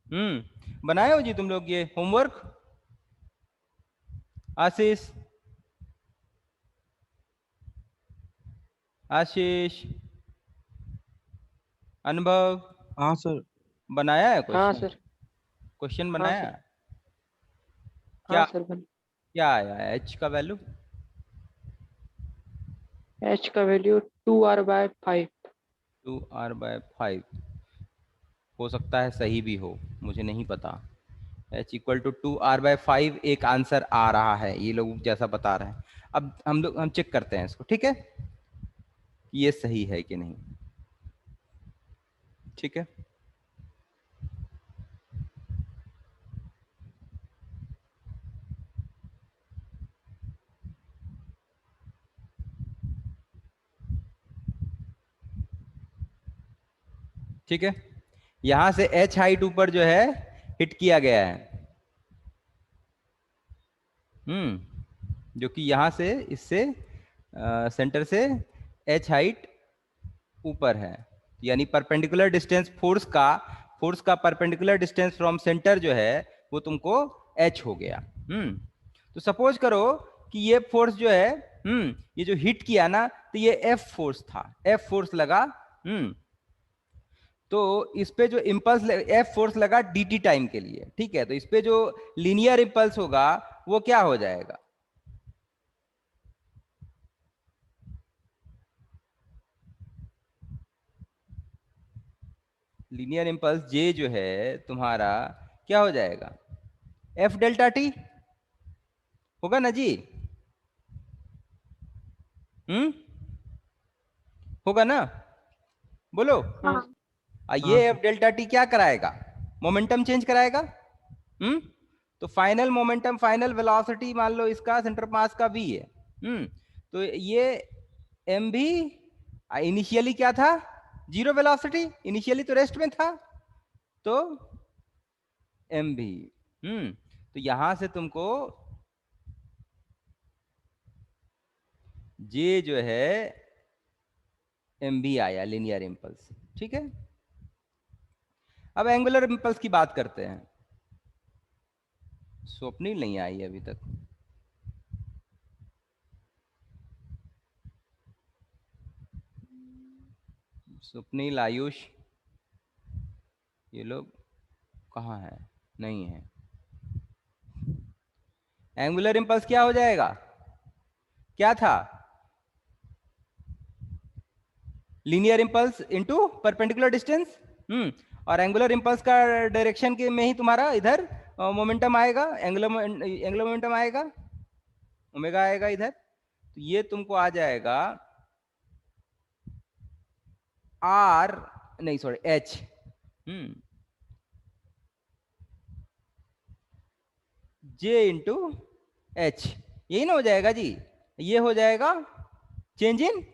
बनाए हो जी तुम लोग ये होमवर्क? आशीष, आशीष, अनुभव, हाँ सर। बनाया है हाँ क्वेश्चन? सर। क्वेश्चन हाँ बनाया सर। है? हाँ क्या सर बन। क्या आया है एच का वैल्यू? एच का वैल्यू 2r/5। 2r/5 हो सकता है सही भी हो, मुझे नहीं पता। h = 2r/5 एक आंसर आ रहा है, ये लोग जैसा बता रहे हैं। अब हम चेक करते हैं इसको, ठीक है, कि ये सही है कि नहीं। ठीक है, ठीक है। यहां से h हाइट ऊपर जो है हिट किया गया है, जो कि यहां से इससे सेंटर से h हाइट ऊपर है, यानी परपेंडिकुलर डिस्टेंस फोर्स का परपेंडिकुलर डिस्टेंस फ्रॉम सेंटर जो है वो तुमको h हो गया। तो सपोज करो कि ये फोर्स जो है, ये जो हिट किया ना, तो ये F फोर्स था, F फोर्स लगा। तो इस पे जो इम्पल्स F फोर्स लगा dt टाइम के लिए, ठीक है। तो इस पे जो लीनियर इम्पल्स होगा वो क्या हो जाएगा? लीनियर इम्पल्स J जो है तुम्हारा क्या हो जाएगा? F डेल्टा t होगा ना जी? होगा ना? बोलो। हाँ। हाँ ये सर। F डेल्टा t क्या कराएगा? मोमेंटम चेंज कराएगा। हम्म तो फाइनल मोमेंटम, फाइनल वेलोसिटी मान लो इसका सेंटर मास का v है। तो ये m भी इनिशियली क्या था? जीरो वेलोसिटी, इनिशियली तो रेस्ट में था, तो m भी। तो यहां से तुमको j जो है m भी आया, लीनियर इम्पल्स। ठीक है, अब एंगुलर इम्पल्स की बात करते हैं। स्वप्निल नहीं आई अभी तक। स्वप्निल, आयुष, ये लोग कहाँ हैं? नहीं है। एंगुलर इम्पल्स क्या हो जाएगा? क्या था? Linear impulse into perpendicular distance. और एंगुलर इम्पल्स का डायरेक्शन के में ही तुम्हारा इधर मोमेंटम आएगा, एंगुलर मोमेंटम आएगा, ओमेगा आएगा इधर। तो ये तुमको आ जाएगा आर, नहीं sorry, H. J into H, यही ना हो जाएगा जी? ये हो जाएगा change in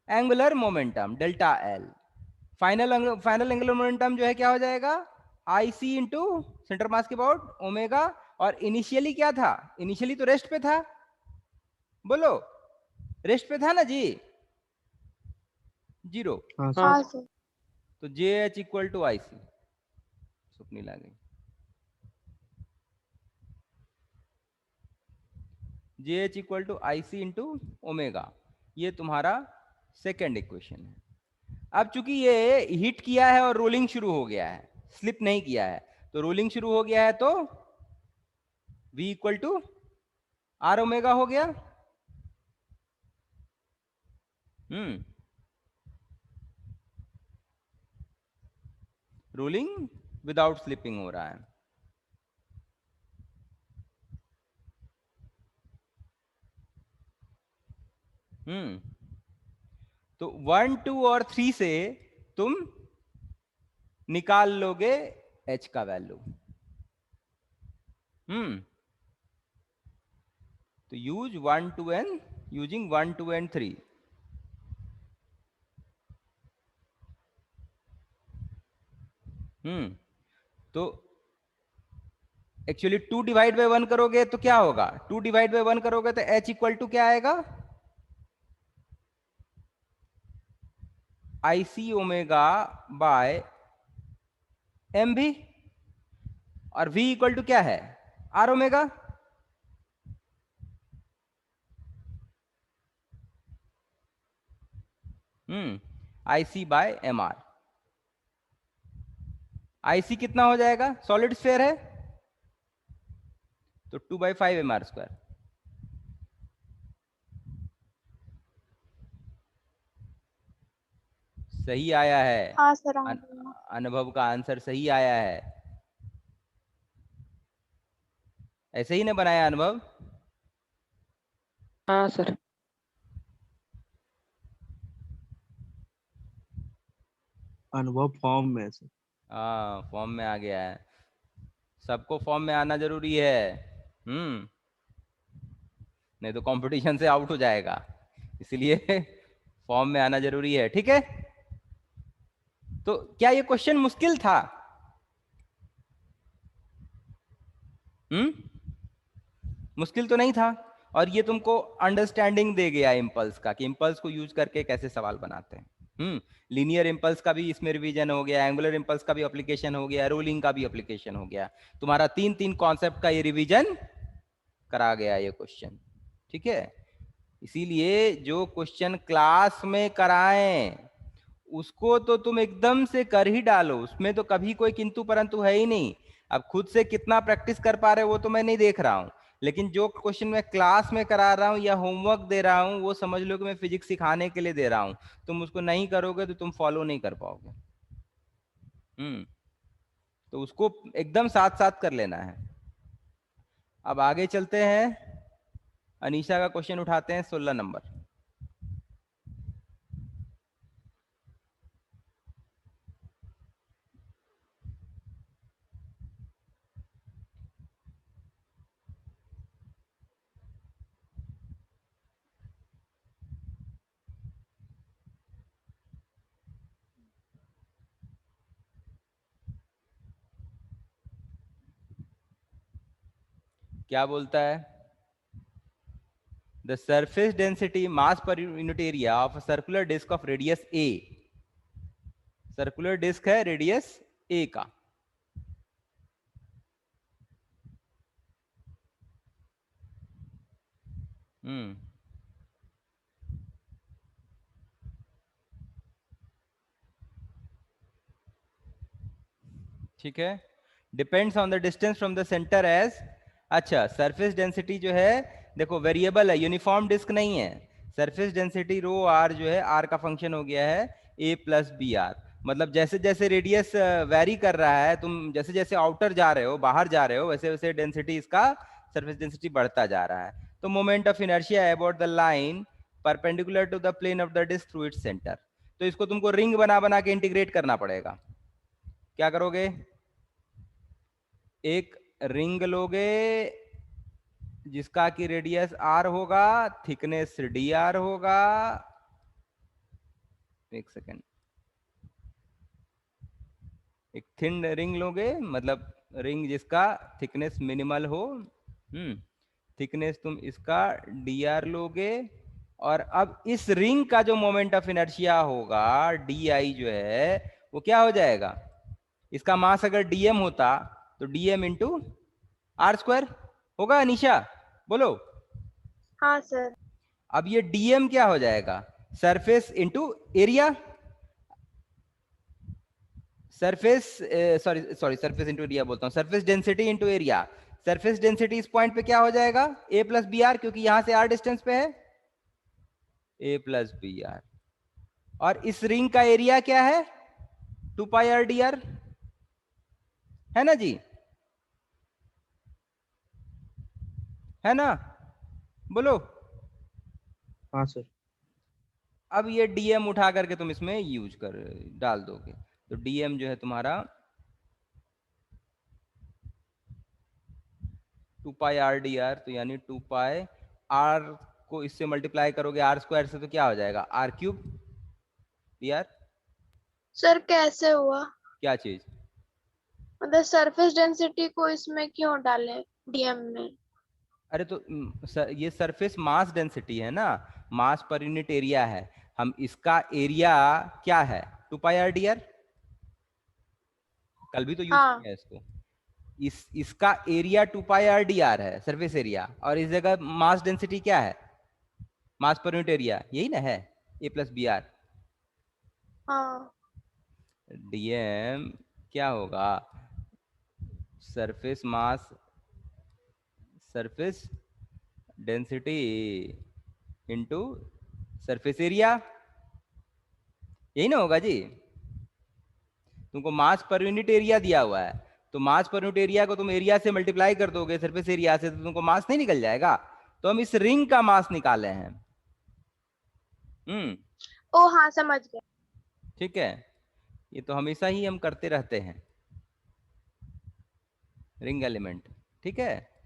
angular momentum delta L. Final angular momentum जो है क्या हो जाएगा? आई सी इंटू सेंटर मास के अबाउट ओमेगा। और इनिशियली क्या था? इनिशियली तो रेस्ट पे था, बोलो, रेस्ट पे था ना जी? जीरो। हाँ सर। हाँ सर। तो J H equal to I C. Swapnil आ गई। J H equal to I C into omega, ये तुम्हारा सेकेंड इक्वेशन है। अब चूंकि ये हिट किया है और रोलिंग शुरू हो गया है, स्लिप नहीं किया है, तो रोलिंग शुरू हो गया है, तो v equal to r omega हो गया। हम्म रोलिंग विदाउट स्लिपिंग हो रहा है। हम्म तो 1 2 और 3 से तुम निकाल लोगे h का वैल्यू। तो यूज 1 2 एंड यूजिंग 1 2 एंड 3। तो एक्चुअली 2 डिवाइड बाय 1 करोगे तो क्या होगा? 2 डिवाइड बाय 1 करोगे तो h इक्वल टू क्या आएगा? I C omega by M भी। और v इक्वल टू क्या है, r omega. IC by M R. IC कितना हो जाएगा, सॉलिड स्फीयर है तो 2/5 mr²। सही आया है। हाँ सर, आ अन- गया। अनुभव का आंसर सही आया है। ऐसे ही ने बनाया अनुभव। हाँ सर। अनुभव फॉर्म में है सर। हाँ फॉर्म में आ गया है। सबको फॉर्म में आना जरूरी है। नहीं तो कंपटीशन से आउट हो जाएगा, इसलिए फॉर्म में आना जरूरी है। ठीक है, तो क्या ये क्वेश्चन मुश्किल था? मुश्किल तो नहीं था। और ये तुमको अंडरस्टैंडिंग दे गया इम्पल्स का, कि इम्पल्स को यूज करके कैसे सवाल बनाते हैं। लीनियर इम्पल्स का भी इसमें रिवीजन हो गया, एंगुलर इम्पल्स का भी एप्लीकेशन हो गया, रोलिंग का भी एप्लीकेशन हो गया। तुम्हारा 3 कॉन्सेप्ट का ये रिवीजन करा गया ये क्वेश्चन। ठीक है, इसीलिए जो क्वेश्चन क्लास में कराएं उसको तो तुम एकदम से कर ही डालो, उसमें तो कभी कोई किंतु परंतु है ही नहीं। अब खुद से कितना प्रैक्टिस कर पा रहे हो वो तो मैं नहीं देख रहा हूं, लेकिन जो क्वेश्चन मैं क्लास में करा रहा हूं या होमवर्क दे रहा हूं वो समझ लो कि मैं फिजिक्स सिखाने के लिए दे रहा हूं। तुम उसको नहीं करोगे तो तुम फॉलो नहीं कर पाओगे। तो उसको एकदम साथ साथ कर लेना है। अब आगे चलते हैं, अनीशा का क्वेश्चन उठाते हैं 16 नंबर। क्या बोलता है? The surface density mass per unit area of a circular disc of radius a. Circular disc है रेडियस ए का। हम्म ठीक है, depends on the distance from the centre as. अच्छा, सरफेस डेंसिटी जो है देखो वेरिएबल है, यूनिफॉर्म डिस्क नहीं है। सरफेस डेंसिटी रो आर जो है आर का फंक्शन हो गया है ए प्लस बी आर। मतलब जैसे जैसे रेडियस वेरी कर रहा है, तुम जैसे जैसे आउटर जा रहे हो, बाहर जा रहे हो, वैसे वैसे डेंसिटी इसका सरफेस डेंसिटी बढ़ता जा रहा है। तो moment of inertia about the line perpendicular to the plane of the disc through its centre. तो इसको तुमको रिंग बना बना के इंटीग्रेट करना पड़ेगा। क्या करोगे? एक रिंग लोगे जिसका कि रेडियस आर होगा, थिकनेस डी आर होगा। एक सेकेंड, एक थिन रिंग लोगे, मतलब रिंग जिसका थिकनेस मिनिमल हो। थिकनेस तुम इसका डी आर लोगे। और अब इस रिंग का जो मोमेंट ऑफ इनर्शिया होगा डी आई जो है वो क्या हो जाएगा? इसका मास अगर डीएम होता तो डीएम इंटू आर स्क्वायर होगा। अनीशा बोलो। हाँ सर। अब ये डीएम क्या हो जाएगा? Surface into area. Surface sorry sorry surface into area बोलता हूं, surface density into area. Surface density इस पॉइंट पे क्या हो जाएगा? ए प्लस बी आर, क्योंकि यहां से आर डिस्टेंस पे है, ए प्लस बी आर। और इस रिंग का एरिया क्या है? 2 पाई आर डी आर, है ना जी? है ना? बोलो। हाँ सर। अब ये डीएम उठा करके तुम इसमें यूज कर डाल दोगे, तो डीएम जो है तुम्हारा 2 पाई आर डी आर, तो यानी 2 पाई आर को इससे मल्टीप्लाई करोगे आर स्क्वायर से तो क्या हो जाएगा? R cube D r. Sir कैसे हुआ? क्या चीज? मतलब सरफेस डेंसिटी को इसमें क्यों डाले डीएम में? अरे तो ये सरफेस मास डेंसिटी है ना, मास पर यूनिट एरिया है। हम इसका एरिया क्या है? 2 पाई आर डी आर। कल भी तो यूज हाँ। किया है इसको। इसका area 2 pi R D R है, सरफेस एरिया, और इस जगह मास डेंसिटी क्या है, मास पर यूनिट एरिया, यही ना है, ए प्लस बी आर। हाँ डीएम क्या होगा, surface mass, surface density into surface area, यही ना होगा जी। तुमको मास पर यूनिट एरिया दिया हुआ है, तो मास पर यूनिट एरिया को तुम एरिया से मल्टीप्लाई कर दोगे सरफेस एरिया से, तो तुमको मास नहीं निकल जाएगा। तो हम इस रिंग का मास निकाले हैं। ओ हाँ समझ गए। ठीक है, ये तो हमेशा ही हम करते रहते हैं, रिंग एलिमेंट। ठीक है,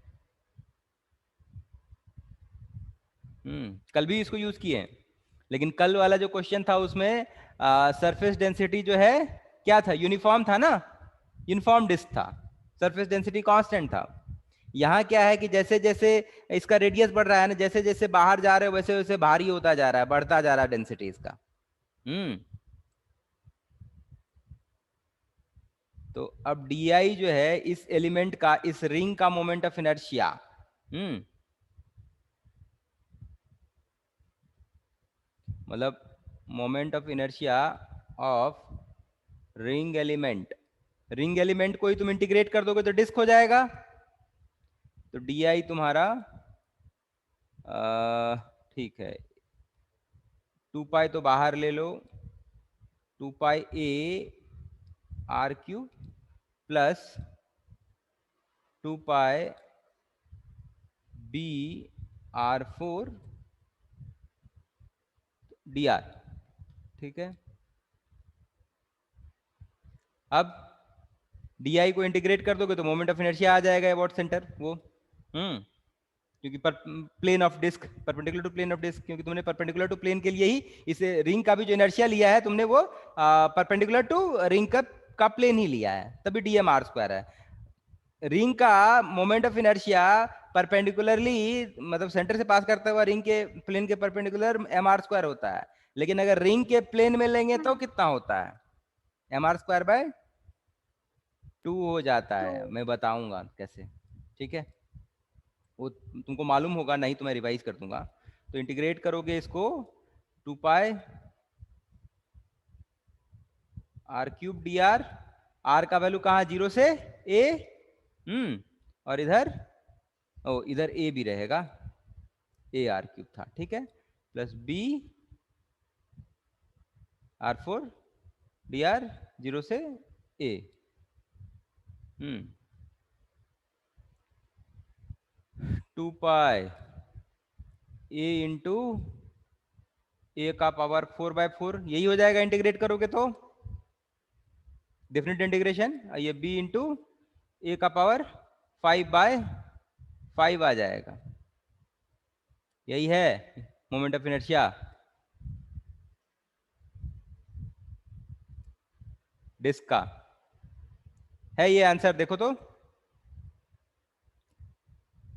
कल भी इसको यूज किए, लेकिन कल वाला जो क्वेश्चन था उसमें सरफेस डेंसिटी जो है क्या था, यूनिफॉर्म था ना, यूनिफॉर्म डिस्क था, सरफेस डेंसिटी कांस्टेंट था। यहाँ क्या है कि जैसे जैसे इसका रेडियस बढ़ रहा है ना, जैसे जैसे बाहर जा रहे हो वैसे वैसे भारी होता जा रहा है, बढ़ता जा रहा है डेंसिटी इसका। तो अब डी जो है इस एलिमेंट का, इस रिंग का मोमेंट ऑफ इनर्शिया, मतलब moment of inertia of ring element, ring element को ही तुम इंटीग्रेट कर दोगे तो डिस्क हो जाएगा। तो डी तुम्हारा ठीक है, 2 पाई तो बाहर ले लो, 2 pi A R cube plus 2 pi B are 4 D R. ठीक है, अब डी को इंटीग्रेट कर दोगे तो मोमेंट ऑफ इनर्शिया आ जाएगा अबाउट सेंटर वो, क्योंकि plane of disc perpendicular to plane of disc, क्योंकि तुमने परपेंडिकुलर टू प्लेन के लिए ही इस रिंग का भी जो इनर्शिया लिया है तुमने वो परपेंडिकुलर टू रिंग का प्लेन ही लिया है, तभी डीएम आर स्क्वायर है। रिंग का मोमेंट ऑफ इनर्शिया परपेंडिकुलरली, मतलब सेंटर से पास करता हुआ रिंग के प्लेन के परपेंडिकुलर एम आर स्क्वायर होता है, लेकिन अगर रिंग के प्लेन में लेंगे तो कितना होता है, एम आर स्क्वायर बाय 2 हो जाता है। मैं बताऊंगा कैसे, ठीक है, वो तुमको मालूम होगा, नहीं तो मैं रिवाइज कर दूंगा। तो इंटीग्रेट करोगे इसको 2 pi R cube D R, R का वैल्यू कहाँ, 0 से ए, और इधर इधर ए भी रहेगा, ए आर क्यूब था, ठीक है, plus b are 4 D r 0 से ए, 2 पाई ए इंटू ए का पावर 4/4, यही हो जाएगा इंटीग्रेट करोगे तो, डेफिनेट इंटीग्रेशन, ये b इंटू ए का पावर 5/5 आ जाएगा। यही है मोमेंट ऑफ इनर्शिया डिस्क का, है ये आंसर, देखो तो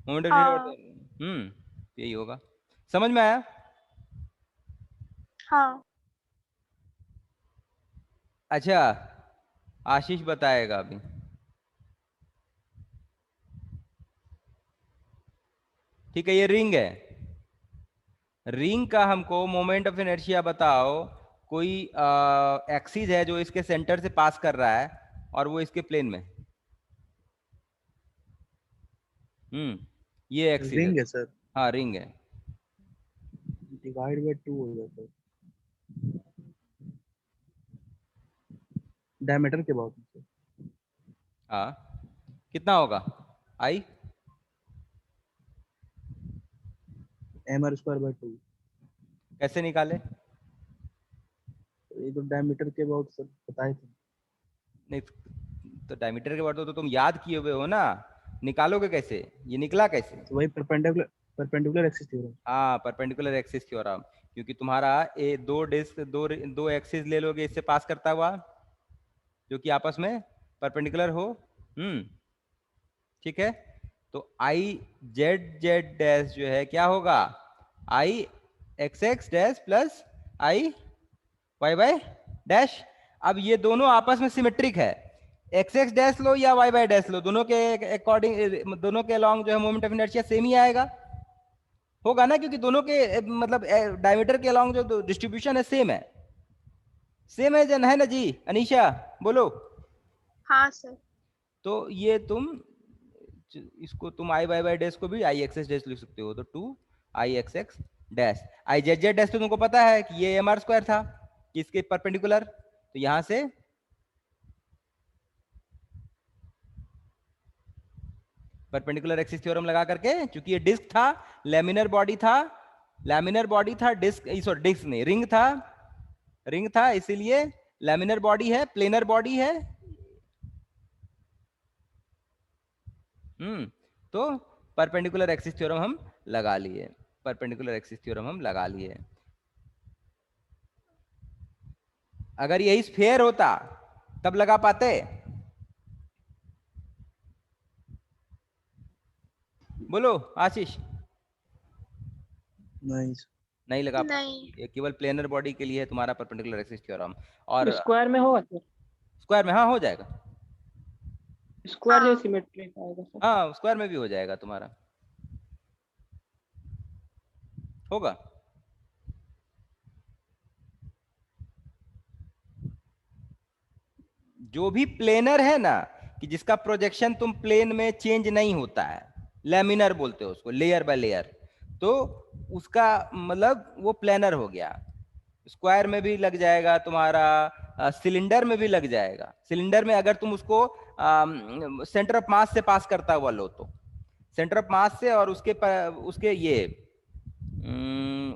मोमेंट ऑफ इनर्शिया, यही होगा। समझ में आया? हाँ अच्छा, आशीष बताएगा अभी। ठीक है, ये रिंग है, रिंग का हमको मोमेंट ऑफ इनर्शिया बताओ, कोई एक्सिस है जो इसके सेंटर से पास कर रहा है और वो इसके प्लेन में, ये एक्सिस रिंग है सर, हाँ रिंग है, डिवाइड बाय 2 हो जाता है डायमीटर के बाद से। हाँ कितना होगा, I M R square by 2, कैसे निकाले? ये तो डायमीटर के बाद सर बताए थे। नहीं तो डायमीटर के बाद तो तुम याद किए हुए हो ना, निकालोगे कैसे, ये निकला कैसे? तो वही परपेंडिकुलर एक्सिस थ्योरम। हाँ परपेंडिकुलर एक्सिस थ्योरम, क्योंकि तुम्हारा ए दो डिस्क दो एक्सिस ले लोगे इससे पास करता हुआ जो कि आपस में परपेंडिकुलर हो, ठीक है। तो आई जेड जेड डैश जो है क्या होगा, आई x x dash plus I Y Y dash. अब ये दोनों आपस में सिमेट्रिक है, एक्स एक्स डैश लो या वाई वाई डैश लो, दोनों के अकॉर्डिंग, दोनों के अलॉन्ग जो है मोमेंट ऑफ इनर्शिया सेम ही आएगा, होगा ना, क्योंकि दोनों के मतलब डायमीटर के अलॉन्ग जो डिस्ट्रीब्यूशन है सेम है, सेम है जन, है ना जी अनीशा, बोलो। हाँ सर। तो ये तुम इसको तुम आई वाई वाई डैश को भी आई एक्स एस डैश लिख सकते हो, तो 2 i x x dash, I Z Z dash तो तुमको पता है कि ये एम आर स्क्वायर था इसके परपेंडिकुलर, तो यहां से परपेंडिकुलर एक्सिस थ्योरम लगा करके, क्योंकि ये डिस्क था, लैमिनर बॉडी था, लैमिनर बॉडी था, डिस्क सॉरी डिस्क नहीं रिंग था, रिंग था, इसीलिए लैमिनर बॉडी है, प्लेनर बॉडी है। तो परपेंडिकुलर एक्सिस थ्योरम हम लगा लिए, परपेंडिकुलर एक्सिस थ्योरम हम लगा लिए। अगर यही स्फेयर होता तब लगा पाते? बोलो आशीष। नहीं sir. नहीं लगा पाते, नहीं। ये केवल प्लेनर बॉडी के लिए है तुम्हारा परपेंडिकुलर एक्सिस थ्योरम। और स्क्वायर में होगा सर? स्क्वायर में हाँ हो जाएगा, स्क्वायर हाँ। जो सिमेट्रिक आएगा सर। हाँ स्क्वायर में भी हो जाएगा तुम्हारा, होगा। जो भी प्लेनर है ना, कि जिसका प्रोजेक्शन तुम प्लेन में चेंज नहीं होता है, लैमिनर बोलते हो उसको, लेयर बाय लेयर, तो उसका मतलब वो प्लेनर हो गया। स्क्वायर में भी लग जाएगा तुम्हारा, सिलेंडर में भी लग जाएगा। सिलेंडर में अगर तुम उसको सेंटर ऑफ मास से पास करता हुआ लो, तो सेंटर ऑफ मास से और उसके ये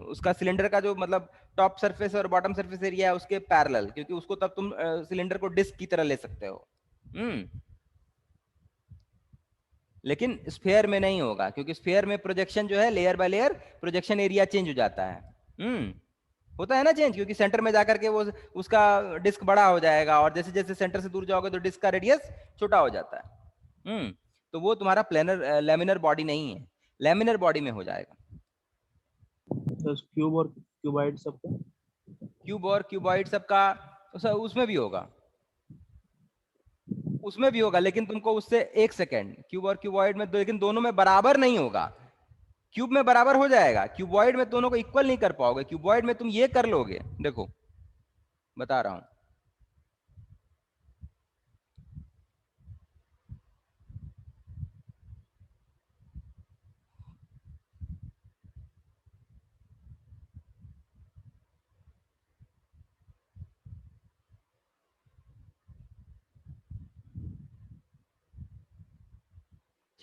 उसका सिलेंडर का जो मतलब टॉप सरफेस और बॉटम सरफेस एरिया है उसके पैरेलल, क्योंकि उसको तब तुम सिलेंडर को डिस्क की तरह ले सकते हो। लेकिन स्फेयर में नहीं होगा, क्योंकि स्फेयर में प्रोजेक्शन जो है layer by layer projection area change हो जाता है। होता है ना चेंज, क्योंकि सेंटर में जाकर के वो उसका डिस्क बड़ा हो जाएगा, और जैसे जैसे सेंटर से दूर जाओगे तो डिस्क का रेडियस छोटा हो जाता है। तो वो तुम्हारा प्लेनर लैमिनर बॉडी नहीं है, लैमिनर बॉडी में हो जाएगा। तो क्यूब और क्यूबाइड सबका क्यूब और क्यूबॉइड सबका उसमें भी होगा, उसमें भी होगा, लेकिन तुमको उससे 1 सेकेंड, क्यूब और क्यूबॉइड में लेकिन दोनों में बराबर नहीं होगा। क्यूब में बराबर हो जाएगा, क्यूबॉइड में दोनों को इक्वल नहीं कर पाओगे। क्यूबॉइड में तुम ये कर लोगे, देखो बता रहा हूं,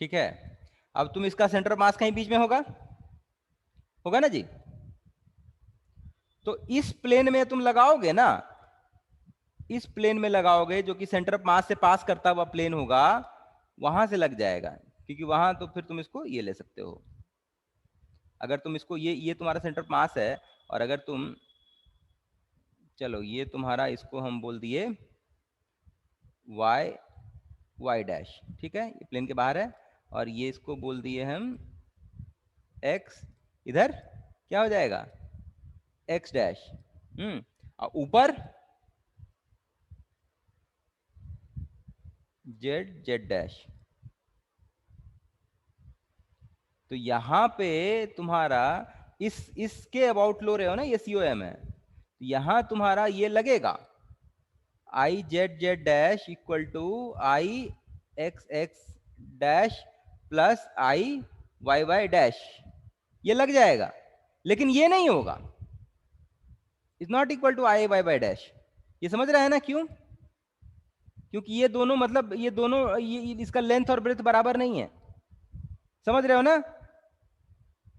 ठीक है। अब तुम इसका सेंटर ऑफ मास कहीं बीच में होगा, होगा ना जी। तो इस प्लेन में तुम लगाओगे ना, इस प्लेन में लगाओगे जो कि सेंटर ऑफ मास से पास करता हुआ प्लेन होगा, वहां से लग जाएगा, क्योंकि वहां तो फिर तुम इसको ये ले सकते हो। अगर तुम इसको ये तुम्हारा सेंटर ऑफ मास है, और अगर तुम चलो ये तुम्हारा, इसको हम बोल दिए वाई वाई डैश, ठीक है, ये प्लेन के बाहर है, और ये इसको बोल दिए हम एक्स, इधर क्या हो जाएगा एक्स डैश। और ऊपर जेड जेड डैश। तो यहां पे तुम्हारा इसके अबाउट लो रहे हो ना, ये COM है, तो यहां तुम्हारा ये लगेगा I Z Z dash equal to I x x dash plus I Y Y dash, ये लग जाएगा, लेकिन ये नहीं होगा, is not equal to I Y Y dash. ये समझ रहे हैं ना क्यों? क्योंकि ये दोनों मतलब ये दोनों इसका लेंथ और ब्रेथ बराबर नहीं है, समझ रहे हो ना।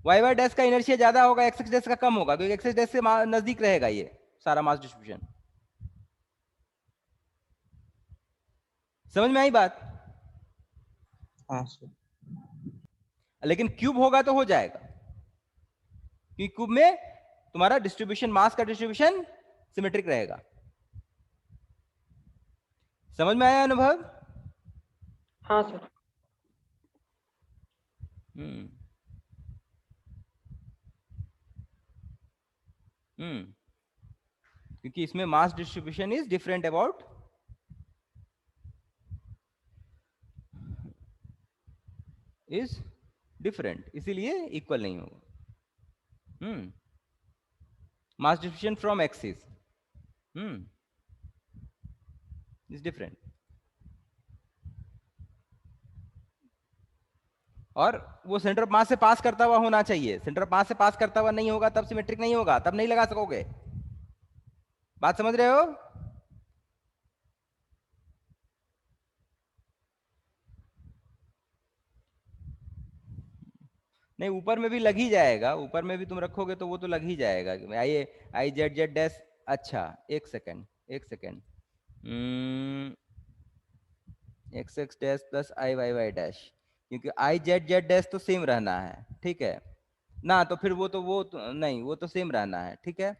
वाई वाई डैश का इनर्शिया ज्यादा होगा, एक्स एक्स डैश का कम होगा, क्योंकि एक्स एक्स डैश से नजदीक रहेगा ये सारा मास डिस्ट्रीब्यूशन। समझ में आई बात? हाँ सर। लेकिन क्यूब होगा तो हो जाएगा, क्योंकि क्यूब में तुम्हारा डिस्ट्रीब्यूशन, मास का डिस्ट्रीब्यूशन सिमेट्रिक रहेगा। समझ में आया अनुभव? हाँ सर। हम्म क्योंकि इसमें mass distribution is different about is different, इसीलिए इक्वल नहीं होगा। Mass distribution from axis is different. और वो सेंटर ऑफ मास से पास करता हुआ होना चाहिए, सेंटर ऑफ मास से पास करता हुआ नहीं होगा तब सिमेट्रिक नहीं होगा, तब नहीं लगा सकोगे। बात समझ रहे हो? नहीं, ऊपर में भी लग ही जाएगा, ऊपर में भी तुम रखोगे तो वो तो लग ही जाएगा। I I Z Z dash, अच्छा एक सेकेंड एक second, X x dash plus I Y Y dash, क्योंकि आई जेड जेड डैश तो सेम रहना है, ठीक है ना? तो फिर वो तो नहीं, वो तो सेम रहना है, ठीक है।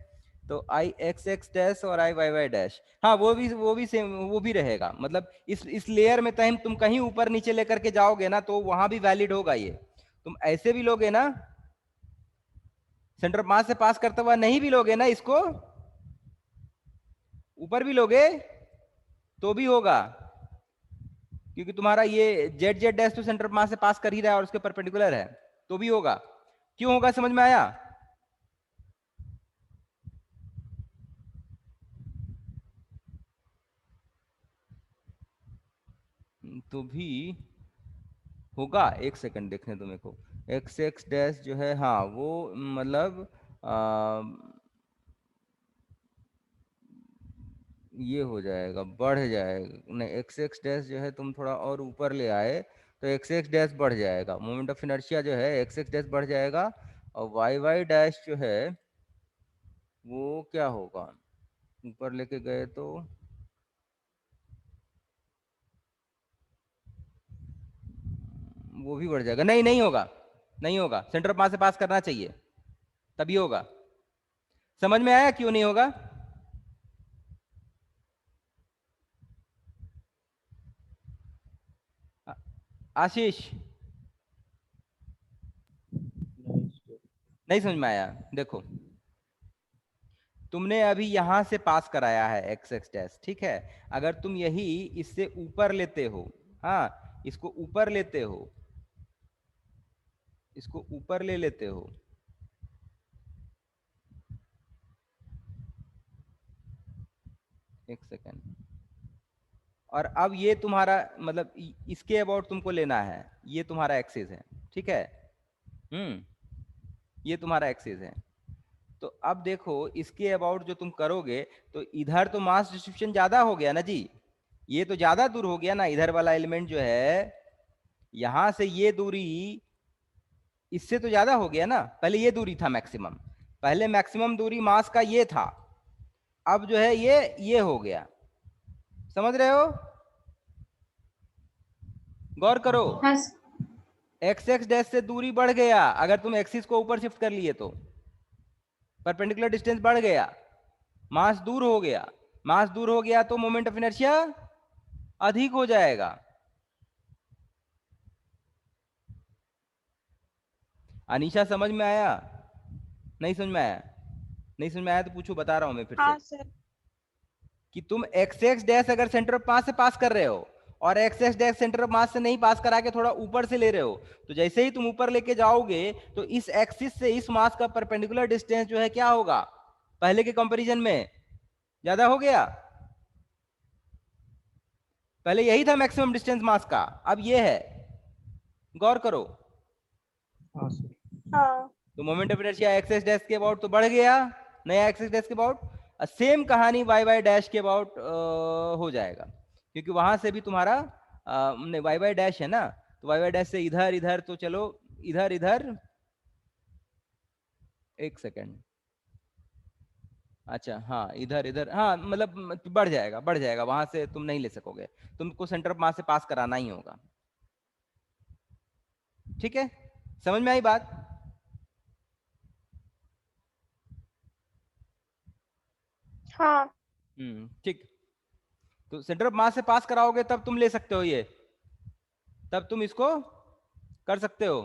तो आई एक्स एक्स डैश और आई वाई वाई डैश, हाँ वो भी सेम, वो भी रहेगा। मतलब इस लेयर में तुम कहीं ऊपर नीचे लेकर के जाओगे ना तो वहां भी वैलिड होगा ये। तुम ऐसे भी लोगे ना, सेंटर ऑफ मास से पास करते हुआ नहीं भी लोगे ना इसको, ऊपर भी लोगे तो भी होगा, क्योंकि तुम्हारा ये जेड जेड डैश तो सेंटर ऑफ मास से पास कर ही रहा है और उसके परपेंडिकुलर है, तो भी होगा। क्यों होगा, समझ में आया? तो भी होगा, एक सेकंड देखने दो मेरे को। एक्स एक्स डैश जो है, हाँ वो मतलब ये हो जाएगा, बढ़ जाएगा। नहीं, एक्स एक्स डैश जो है तुम थोड़ा और ऊपर ले आए तो एक्स एक्स डैश बढ़ जाएगा, मोमेंट ऑफ इनर्शिया जो है एक्स एक्स डैश बढ़ जाएगा। और वाई वाई डैश जो है वो क्या होगा, ऊपर लेके गए तो वो भी बढ़ जाएगा। नहीं नहीं होगा, नहीं होगा, सेंटर ऑफ मास से पास करना चाहिए तभी होगा। समझ में आया क्यों नहीं होगा? आ- आशीष, नहीं sir। नहीं समझ में आया? देखो, तुमने अभी यहां से पास कराया है एक्स एक्स डैश, ठीक है। अगर तुम यही इससे ऊपर लेते हो, हाँ इसको ऊपर लेते हो, इसको ऊपर ले लेते हो, एक सेकेंड, और अब ये तुम्हारा मतलब इसके अबाउट तुमको लेना है, ये तुम्हारा एक्सिस है, ठीक है। ये तुम्हारा एक्सिस है। तो अब देखो इसके अबाउट जो तुम करोगे तो इधर तो मास डिस्ट्रीब्यूशन ज्यादा हो गया ना जी, ये तो ज्यादा दूर हो गया ना, इधर वाला एलिमेंट जो है यहां से ये दूरी इससे तो ज्यादा हो गया ना। पहले ये दूरी था मैक्सिमम, पहले मैक्सिमम दूरी मास का ये था, अब जो है ये हो गया। समझ रहे हो? गौर हाँ करो, सर। हाँ एक्स एक्स डैश से दूरी बढ़ गया, अगर तुम एक्सिस को ऊपर शिफ्ट कर लिए तो परपेंडिकुलर डिस्टेंस बढ़ गया, मास दूर हो गया। मास दूर हो गया तो मोमेंट ऑफ इनर्शिया अधिक हो जाएगा। अनीशा समझ में आया? नहीं समझ में आया? नहीं समझ में आया तो पूछो, बता रहा हूं मैं फिर से। हाँ सर। कि तुम एक्स एक्स डैश अगर सेंटर ऑफ मास से पास कर रहे हो और x x dash centre of mass से नहीं पास करा के थोड़ा ऊपर से ले रहे हो, तो जैसे ही तुम ऊपर लेके जाओगे तो इस एक्सिस से इस मास का परपेंडिकुलर डिस्टेंस जो है क्या होगा, पहले के कंपैरिजन में ज्यादा हो गया। पहले यही था मैक्सिमम डिस्टेंस मास का, अब ये है। गौर करो, हाँ सर। हाँ तो moment of inertia x x dash के अबाउट तो बढ़ गया, नया एक्स एक्स डैश के अबाउट। सेम कहानी वाई वाई डैश के अबाउट हो जाएगा, क्योंकि वहां से भी तुम्हारा वाई वाई डैश है ना, तो वाई वाई डैश से इधर इधर तो चलो, इधर इधर, एक सेकेंड, अच्छा हाँ इधर इधर, हाँ मतलब बढ़ जाएगा, बढ़ जाएगा, वहां से तुम नहीं ले सकोगे, तुमको सेंटर ऑफ मास से पास कराना ही होगा। ठीक है, समझ में आई बात? हाँ ठीक। तो सेंटर ऑफ मास से पास कराओगे तब तुम ले सकते हो ये, तब तुम इसको कर सकते हो,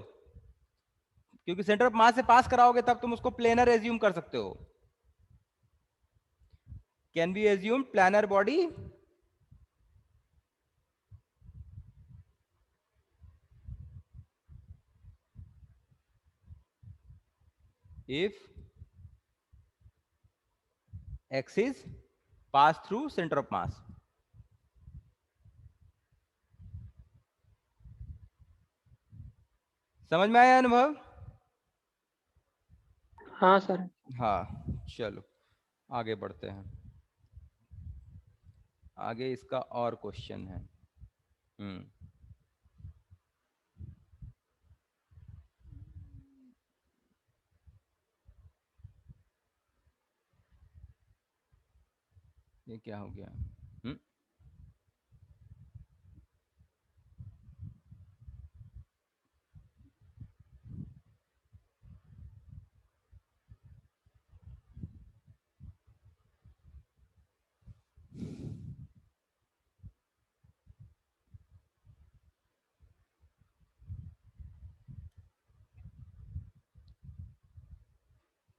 क्योंकि सेंटर ऑफ मास से पास कराओगे तब तुम उसको प्लेनर एज्यूम कर सकते हो। Can be assume planar body if x is pass through center of mass. समझ में आया अनुभव? हाँ सर। हाँ चलो आगे बढ़ते हैं। आगे इसका और क्वेश्चन है। ये क्या हो गया?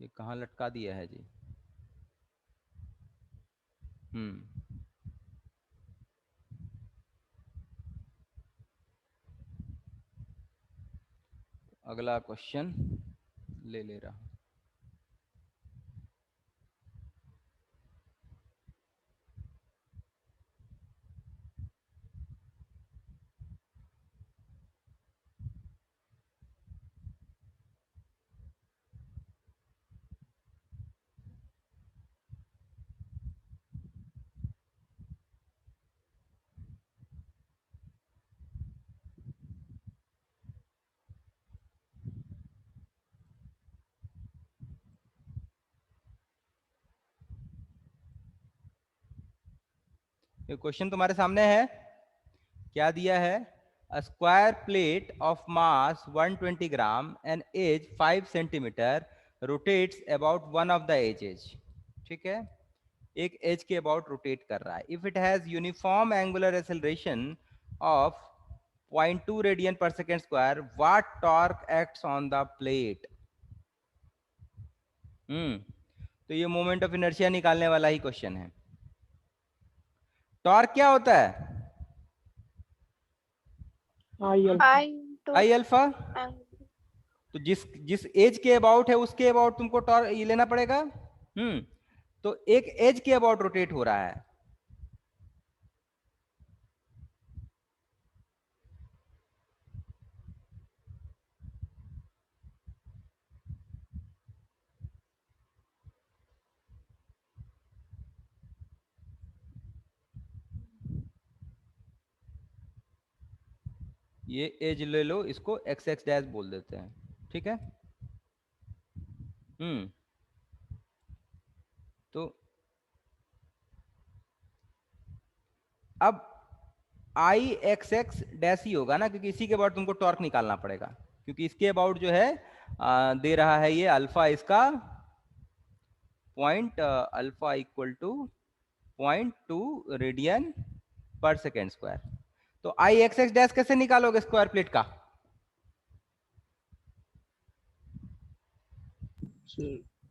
ये कहाँ लटका दिया है जी? अगला क्वेश्चन ले रहा हूं। ये क्वेश्चन तुम्हारे सामने है। क्या दिया है? A square plate of mass 120 gram and age 5 centimeter rotates about one of the edges. ठीक है, एक एज के अबाउट रोटेट कर रहा है। If it has uniform angular acceleration of 0.2 radian per second square, what torque acts on the plate? तो ये moment of inertia निकालने वाला ही क्वेश्चन है। टॉर्क क्या होता है? आई अल्फा। तो जिस एज के अबाउट है उसके अबाउट तुमको टॉर्क ये लेना पड़ेगा। तो एक एज के अबाउट रोटेट हो रहा है। ये एज ले लो, इसको एक्स एक्स डैश बोल देते हैं। ठीक है। तो अब आई एक्स एक्स डैश ही होगा ना, क्योंकि इसी के अबाउट तुमको टॉर्क निकालना पड़ेगा, क्योंकि इसके अबाउट जो है दे रहा है ये अल्फा, इसका point alpha equal to 0.2 radian per second square. तो आई एक्स एक्स डैश कैसे निकालोगे स्क्वायर प्लेट का?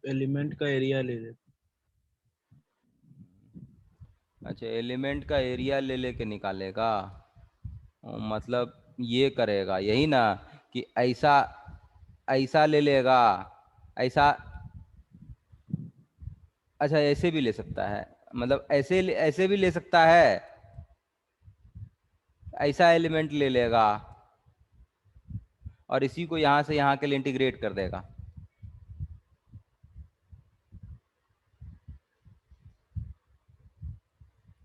एलिमेंट का एरिया ले ले। अच्छा, एलिमेंट का एरिया ले लेके निकालेगा। मतलब ये करेगा यही ना, कि ऐसा ऐसा ले लेगा, ऐसा। अच्छा, ऐसे भी ले सकता है, मतलब ऐसे भी ले सकता है, ऐसा एलिमेंट ले लेगा और इसी को यहां से यहां के लिए इंटीग्रेट कर देगा।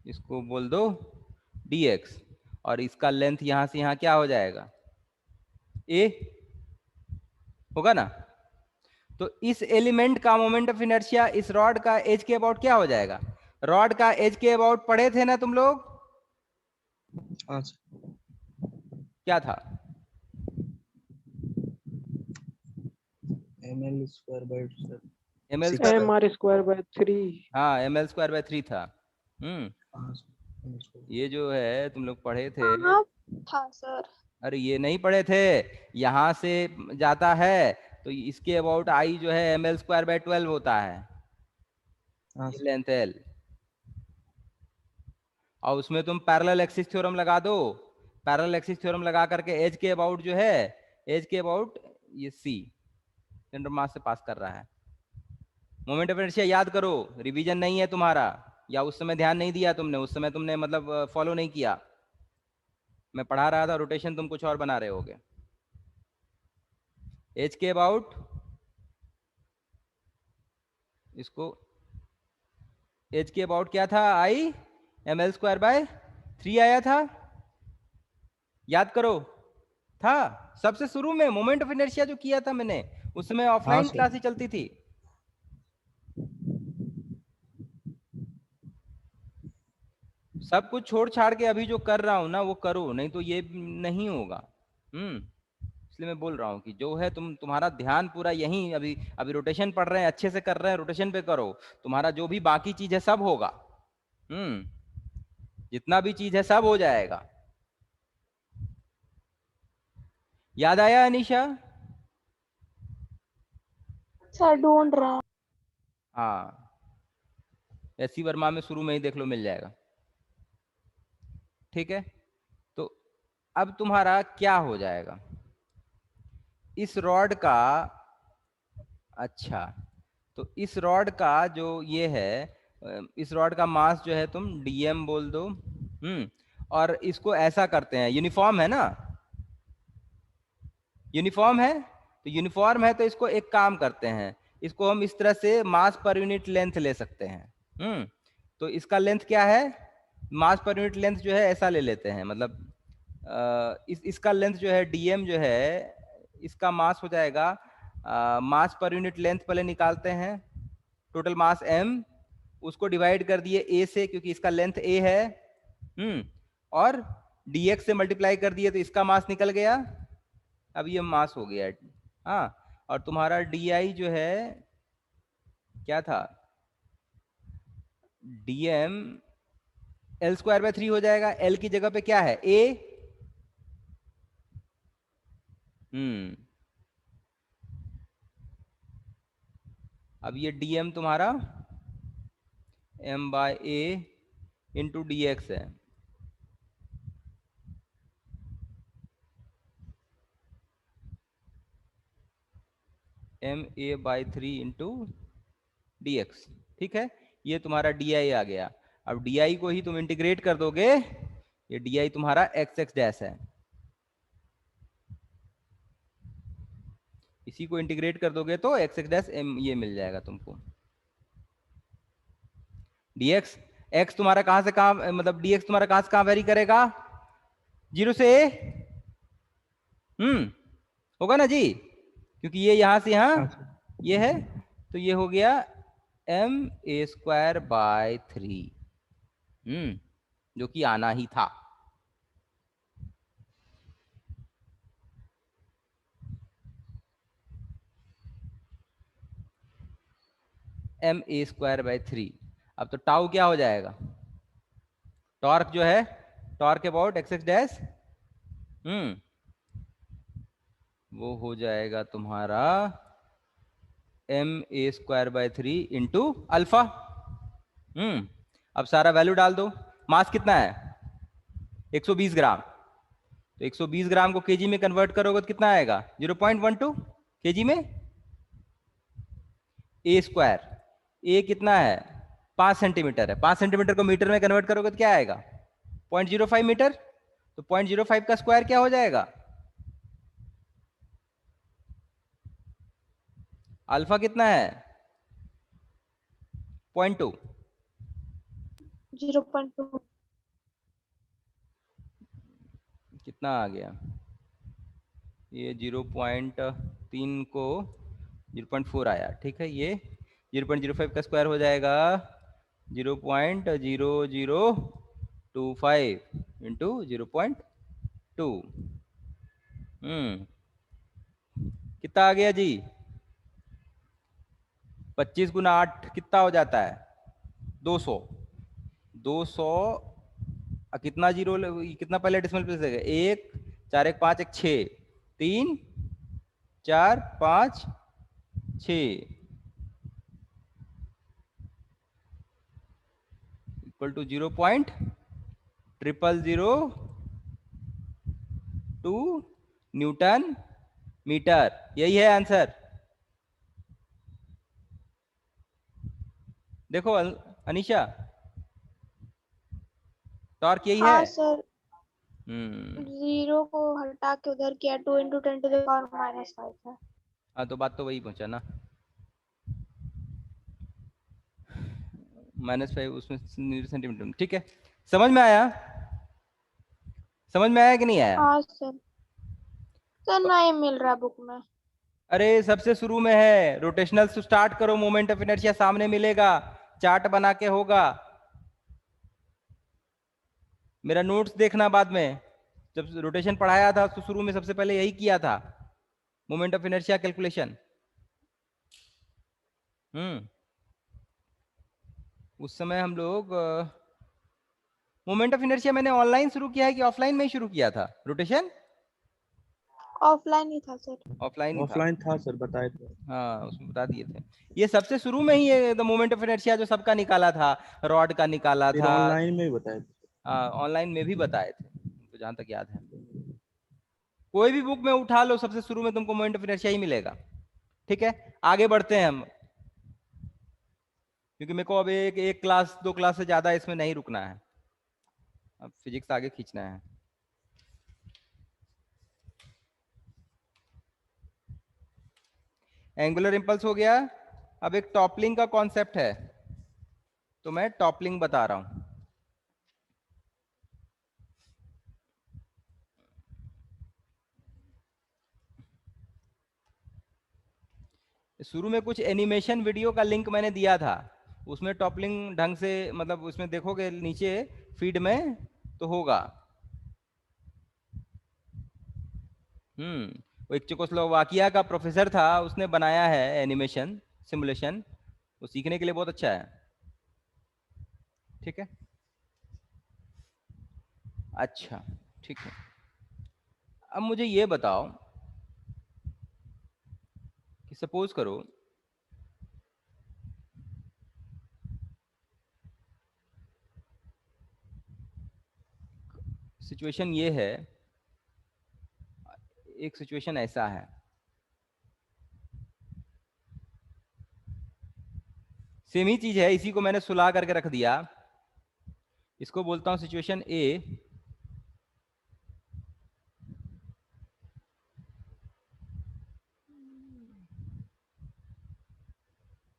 इसको बोल दो dx, और इसका लेंथ यहां से यहां क्या हो जाएगा? a होगा ना। तो इस एलिमेंट का मोमेंट ऑफ इनर्शिया इस रॉड का एज के अबाउट क्या हो जाएगा? रॉड का एज के अबाउट पढ़े थे ना तुम लोग? हाँ। क्या था? ml square by ml mr square by 3। हाँ, ml स्क्वायर बाय 3 था। ये जो है तुम लोग पढ़े थे। हाँ था सर। अरे ये नहीं पढ़े थे, यहां से जाता है तो इसके अबाउट आई जो है ml स्क्वायर बाय 12 होता है, ये लेंथ l। और उसमें तुम पैरेलल एक्सिस थ्योरम लगा दो, पैरेलल एक्सिस थ्योरम लगा करके एज के अबाउट जो है, एज के अबाउट ये c, सेंटर मास से पास कर रहा है। मोमेंट ऑफ इनर्शिया याद करो, रिवीजन नहीं है तुम्हारा, या उस समय ध्यान नहीं दिया तुमने, उस समय तुमने मतलब फॉलो नहीं किया, मैं पढ़ा रहा था रोटेशन, तुम कुछ और बना रहे होगे। एच के अबाउट, इसको एच के अबाउट क्या था, I am L square by 3 आया था, याद करो, था सबसे शुरू में मोमेंट ऑफ इनर्शिया जो किया था मैंने, उस समय ऑफलाइन सर। क्लासेस चलती थी। सब कुछ छोड़ छाड़ के अभी जो कर रहा हूं ना वो करो, नहीं तो ये नहीं होगा। इसलिए मैं बोल रहा हूँ कि जो है तुम्हारा ध्यान पूरा यहीं, अभी रोटेशन पढ़ रहे हैं, अच्छे से कर रहे हैं, रोटेशन पे करो, तुम्हारा जो भी बाकी चीज है सब होगा। जितना भी चीज है सब हो जाएगा। याद आया अनीशा? सर ढूंढ रहा है। हाँ, एससी वर्मा में शुरू में ही देख लो, मिल जाएगा। ठीक है, तो अब तुम्हारा क्या हो जाएगा इस रॉड का, अच्छा तो इस रॉड का जो ये है, इस रॉड का मास जो है तुम डीएम बोल दो। और इसको ऐसा करते हैं, यूनिफॉर्म है ना, यूनिफॉर्म है, तो यूनिफॉर्म है तो इसको एक काम करते हैं, इसको हम इस तरह से मास पर यूनिट लेंथ ले सकते हैं। तो इसका लेंथ क्या है, मास पर यूनिट लेंथ जो है ऐसा ले लेते हैं, मतलब इसका लेंथ जो है डीएम जो है, इसका मास हो जाएगा, मास पर यूनिट लेंथ पहले निकालते हैं, टोटल मास m, उसको डिवाइड कर दिए a से क्योंकि इसका लेंथ a है, और dx से मल्टीप्लाई कर दिए तो इसका मास निकल गया, अब ये मास हो गया। हाँ, और तुम्हारा di जो है क्या था, dm l स्क्वायर बाय 3 हो जाएगा, l की जगह पे क्या है a। अब ये dm तुम्हारा m by a into dx है, M A by 3 into d x. ठीक है, ये तुम्हारा डी आई आ गया। अब डी आई को ही तुम इंटीग्रेट कर दोगे, ये डी आई तुम्हारा एक्स एक्स डैश है, इसी को इंटीग्रेट कर दोगे तो एक्स एक्स डैश एम ये मिल जाएगा तुमको। डी एक्स, एक्स तुम्हारा कहां से कहां, मतलब डी एक्स तुम्हारा कहां से कहां वेरी करेगा, 0 से ए, होगा ना जी, क्योंकि ये यहां से यहां हाँ सर। ये है, तो ये हो गया एम ए स्क्वायर बाय 3, जो कि आना ही था। एम ए स्क्वायर बाय 3, अब तो टाउ क्या हो जाएगा, टॉर्क जो है, torque about x x dash, वो हो जाएगा तुम्हारा M A square by 3 into alpha. अब सारा वैल्यू डाल दो, मास कितना है 120 ग्राम, तो 120 ग्राम को केजी में कन्वर्ट करोगे तो कितना आएगा 0.12 केजी में। ए स्क्वायर, ए कितना है 5 सेंटीमीटर है, 5 सेंटीमीटर को मीटर में कन्वर्ट करोगे तो क्या आएगा 0.05 मीटर, तो 0.05 का स्क्वायर क्या हो जाएगा, अल्फा कितना है 0.2, 0.2। कितना आ गया, ये 0.3 को 0.4 आया। ठीक है, ये 0.05 का स्क्वायर हो जाएगा 0.0025 इंटू 0.2। कितना आ गया जी, 25 गुना 8 कितना हो जाता है 200। 200 कितना जीरो, कितना पहले डेसिमल प्लेस है, 1 4 1 5 1 6 3 4 5 6 इक्वल टू 0.0002 न्यूटन मीटर, यही है आंसर। देखो अनीशा, टॉर्क यही हाँ है। सर, 0 को हटा के उधर किया 2 × 10⁻⁵ है। हाँ तो बात तो वही पहुंचा ना, -5 उसमें न्यूटन सेंटीमीटर। ठीक है, समझ में आया? समझ में आया कि नहीं आया? हाँ सर, नहीं मिल रहा बुक में। अरे सबसे शुरू में है, रोटेशनल से स्टार्ट करो, मोमेंट ऑफ इनर्शिया सामने मिलेगा, चार्ट बना के होगा। मेरा नोट्स देखना बाद में, जब रोटेशन पढ़ाया था तो शुरू में सबसे पहले यही किया था, मोमेंट ऑफ इनर्शिया कैलकुलेशन। उस समय हम लोग मोमेंट ऑफ इनर्शिया मैंने ऑनलाइन शुरू किया है कि ऑफलाइन में ही शुरू किया था रोटेशन? ऑफलाइन ही था सर। ऑफलाइन ही था। ऑफलाइन था सर, बताए थे। हाँ उसमें बता दिए थे। ये सबसे शुरू में ही ये द मोमेंट ऑफ इनर्शिया जो सबका निकाला था, रॉड का निकाला फिर था। ऑनलाइन में भी बताए थे। ऑनलाइन में भी बताए थे, तो जहां तक याद है। कोई भी बुक में उठा लो, सबसे शुरू में तुमको मोमेंट ऑफ इनर्शिया ही मिलेगा। ठीक है, आगे बढ़ते हैं हम, क्योंकि मेरे को अब एक क्लास 2 क्लास से ज्यादा इसमें नहीं रुकना है, अब फिजिक्स आगे खींचना है। एंगुलर इंपल्स हो गया। अब एक टॉपलिंग का कॉन्सेप्ट है, तो मैं टॉपलिंग बता रहा हूं। शुरू में कुछ एनिमेशन वीडियो का लिंक मैंने दिया था, उसमें टॉपलिंग ढंग से, मतलब उसमें देखोगे नीचे फीड में तो होगा। वो एक चेकोस्लोवाकिया का प्रोफेसर था, उसने बनाया है एनिमेशन सिमुलेशन, वो सीखने के लिए बहुत अच्छा है। ठीक है, अच्छा ठीक है। अब मुझे ये बताओ कि सपोज करो सिचुएशन ये है, एक सिचुएशन ऐसा है, सेम ही चीज है, इसी को मैंने सुला करके रख दिया। इसको बोलता हूं सिचुएशन ए,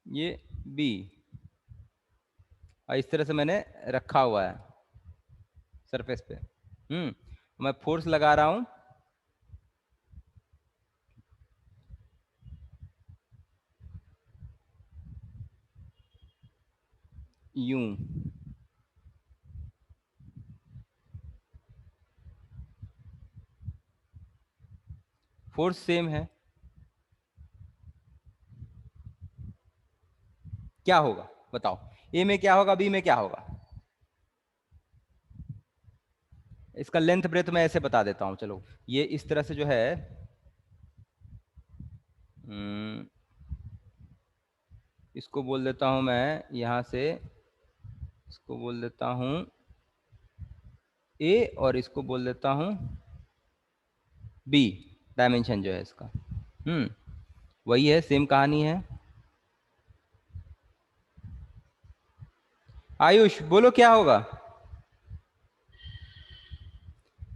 ये बी, और इस तरह से मैंने रखा हुआ है सरफेस पे। मैं फोर्स लगा रहा हूं, यूं, फोर्स सेम है, क्या होगा बताओ? ए में क्या होगा, बी में क्या होगा? इसका लेंथ ब्रेथ मैं ऐसे बता देता हूं, चलो ये इस तरह से जो है, इसको बोल देता हूं मैं यहां से, इसको बोल देता हूं ए, और इसको बोल देता हूं बी, डायमेंशन जो है इसका। वही है, सेम कहानी है। आयुष बोलो क्या होगा?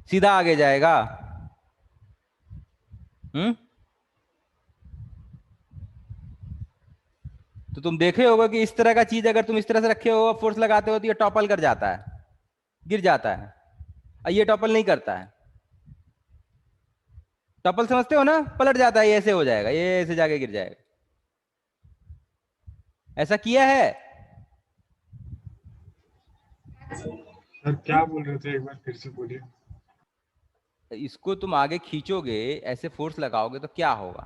सीधा आगे जाएगा। तो तुम देखे होगा कि इस तरह का चीज अगर तुम इस तरह से रखे हो, फोर्स लगाते हो तो ये टॉपल कर जाता है, गिर जाता है, और ये टॉपल नहीं करता है। टॉपल समझते हो ना, पलट जाता है, ये ऐसे हो जाएगा, ये ऐसे जाके गिर जाएगा। ऐसा किया है? सर क्या बोल रहे थे, एक बार फिर से बोलिए। इसको तुम आगे खींचोगे, ऐसे फोर्स लगाओगे तो क्या होगा?